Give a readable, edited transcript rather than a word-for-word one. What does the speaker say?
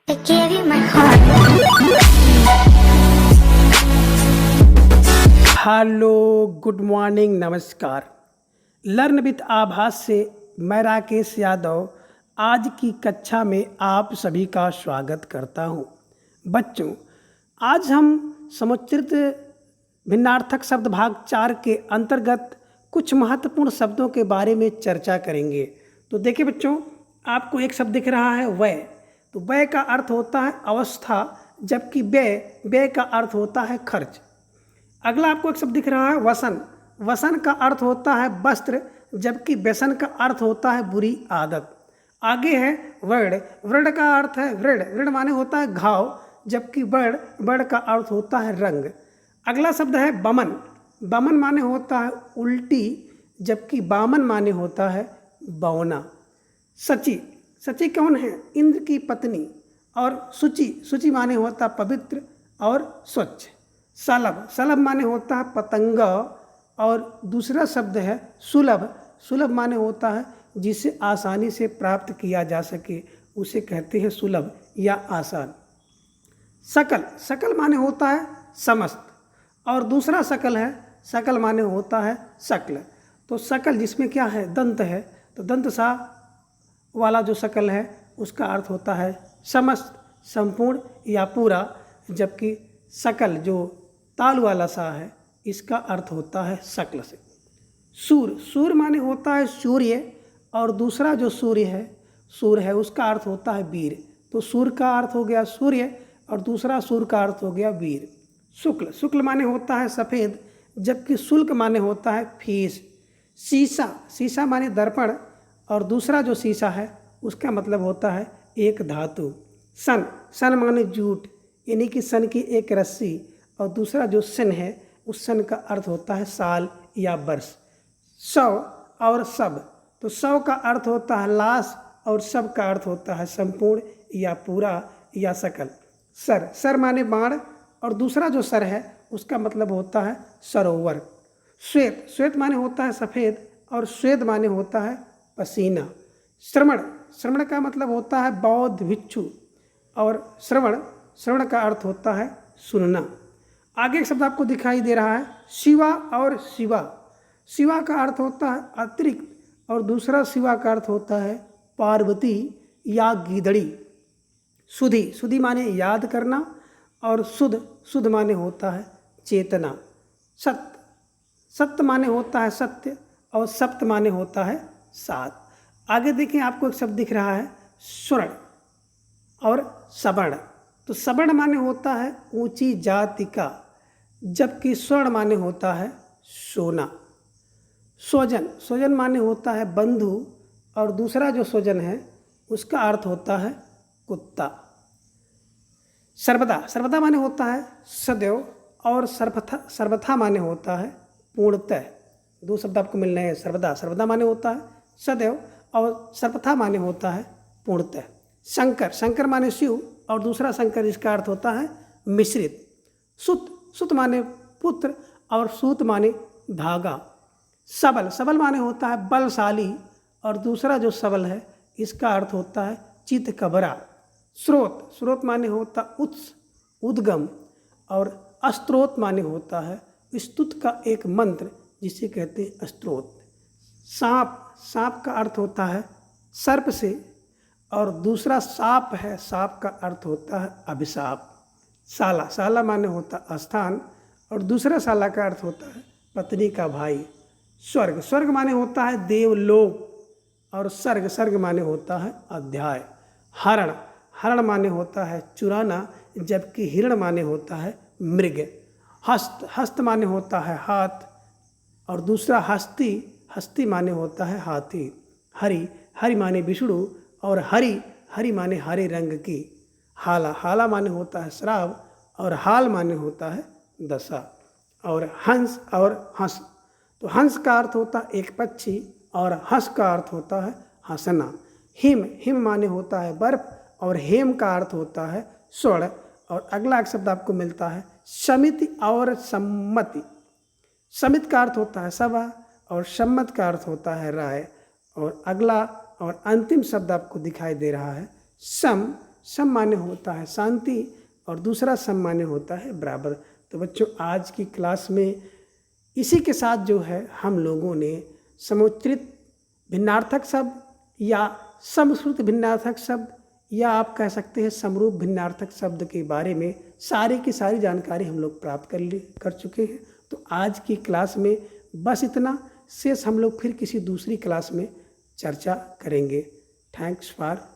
I gave you my heart. Hello, good morning, नमस्कार। Learn with आभास से मैं राकेश यादव आज की कक्षा में आप सभी का स्वागत करता हूं। बच्चों, आज हम समुच्चरित भिन्नार्थक शब्द भाग 4 के अंतर्गत कुछ महत्वपूर्ण शब्दों के बारे में चर्चा करेंगे। तो देखिए बच्चों, आपको एक शब्द दिख रहा है व्यय। तो व्यय का अर्थ होता है अवस्था, जबकि व्यय का अर्थ होता है खर्च। अगला आपको एक शब्द दिख रहा है वसन। वसन का अर्थ होता है वस्त्र, जबकि व्यसन का अर्थ होता है बुरी आदत। आगे है वर्ण। वर्ण का अर्थ है व्रण। व्रण माने होता है घाव, जबकि वर्ण का अर्थ होता है रंग। अगला शब्द है बमन। बमन माने होता है उल्टी, जबकि बामन माने होता है बौना। सची। सची कौन है? इंद्र की पत्नी। और शुचि। शुचि माने होता है पवित्र और स्वच्छ। सलभ। सलभ माने होता है पतंगा। और दूसरा शब्द है सुलभ। सुलभ माने होता है जिसे आसानी से प्राप्त किया जा सके, उसे कहते हैं सुलभ या आसान। सकल। सकल माने होता है समस्त। और दूसरा सकल है, सकल माने होता है शकल। तो सकल जिसमें क्या है? दंत है। तो दंत सा वाला जो सकल है उसका अर्थ होता है समस्त, संपूर्ण या पूरा, जबकि सकल जो ताल वाला सा है इसका अर्थ होता है शकल से। सूर। सूर माने होता है सूर्य। और दूसरा जो सूर्य है उसका अर्थ होता है वीर। तो सूर का अर्थ हो गया सूर्य और दूसरा सूर का अर्थ हो गया वीर। शुक्ल। शुक्ल माने होता है सफ़ेद, जबकि शुल्क माने होता है फीस। शीशा। शीशा माने दर्पण और दूसरा जो शीशा है उसका मतलब होता है एक धातु। सन। सन माने जूट, यानी कि सन की एक रस्सी। और दूसरा जो सन है उस सन का अर्थ होता है साल या वर्ष। सौ और सब। तो सौ का अर्थ होता है लाश और सब का अर्थ होता है संपूर्ण या पूरा या सकल। सर। सर माने बाण और दूसरा जो सर है उसका मतलब होता है सरोवर। श्वेत। श्वेत माने होता है सफ़ेद और श्वेत माने होता है पसीना। श्रवण। श्रवण का मतलब होता है बौद्ध भिक्षु। और श्रवण का अर्थ होता है सुनना। आगे एक शब्द आपको दिखाई दे रहा है शिवा और शिवा। शिवा का अर्थ होता है अतिरिक्त और दूसरा शिवा का अर्थ होता है पार्वती या गीदड़ी। सुधि। सुधि माने याद करना और शुद्ध माने होता है चेतना। सत्य। सत्य माने होता है सत्य और सप्त माने होता है सात। आगे देखें, आपको एक शब्द दिख रहा है स्वर्ण और सवर्ण। तो सवर्ण माने होता है ऊंची जाति का, जबकि स्वर्ण माने होता है सोना। स्वजन। स्वजन माने होता है बंधु और दूसरा जो स्वजन है उसका अर्थ होता है कुत्ता। सर्वदा। सर्वदा माने होता है सदैव और सर्वथा माने होता है पूर्णतः। दो शब्द आपको मिल रहे हैं। सर्वदा। सर्वदा माने होता है सदैव और सर्वथा माने होता है पूर्णतः। शंकर। शंकर माने शिव और दूसरा शंकर जिसका अर्थ होता है मिश्रित। सुत। सुत माने पुत्र और सूत माने धागा। सबल। सबल माने होता है बलशाली और दूसरा जो सबल है इसका अर्थ होता है चित्त कबरा। स्रोत। स्रोत माने होता उत्स, उद्गम। और स्त्रोत माने होता है स्तुत का एक मंत्र जिसे कहते हैं स्तोत्र। सांप। सांप का अर्थ होता है सर्प से और दूसरा साप है, साप का अर्थ होता है अभिशाप। साला। साला माने होता स्थान और दूसरा साला का अर्थ होता है पत्नी का भाई। स्वर्ग। स्वर्ग माने होता है देवलोक और सर्ग माने होता है अध्याय। हरण। हरण माने होता है चुराना, जबकि हिरण माने होता है मृग। हस्त। हस्त माने होता है हाथ और दूसरा हस्ती। हस्ती माने होता है हाथी। हरि। हरि माने विष्णु और हरि माने हरे रंग की। हाला। हाला माने होता है श्राव और हाल माने होता है दशा। और हंस और हंस। तो हंस का अर्थ होता है एक पक्षी और हंस का अर्थ होता है हंसना। हिम। हिम माने होता है बर्फ और हेम का अर्थ होता है स्वर्ण। और अगला एक शब्द आपको मिलता है समिति और सम्मति। समित का अर्थ होता है सभा और सम्मत का अर्थ होता है राय। और अगला और अंतिम शब्द आपको दिखाई दे रहा है सम। सामान्य होता है शांति और दूसरा सामान्य होता है बराबर। तो बच्चों आज की क्लास में इसी के साथ जो है हम लोगों ने समुच्चरित भिन्नार्थक शब्द या समश्रुत भिन्नार्थक शब्द या आप कह सकते हैं समरूप भिन्नार्थक शब्द के बारे में सारी की सारी जानकारी हम लोग प्राप्त कर चुके हैं। तो आज की क्लास में बस इतना, शेष हम लोग फिर किसी दूसरी क्लास में चर्चा करेंगे। Thanks for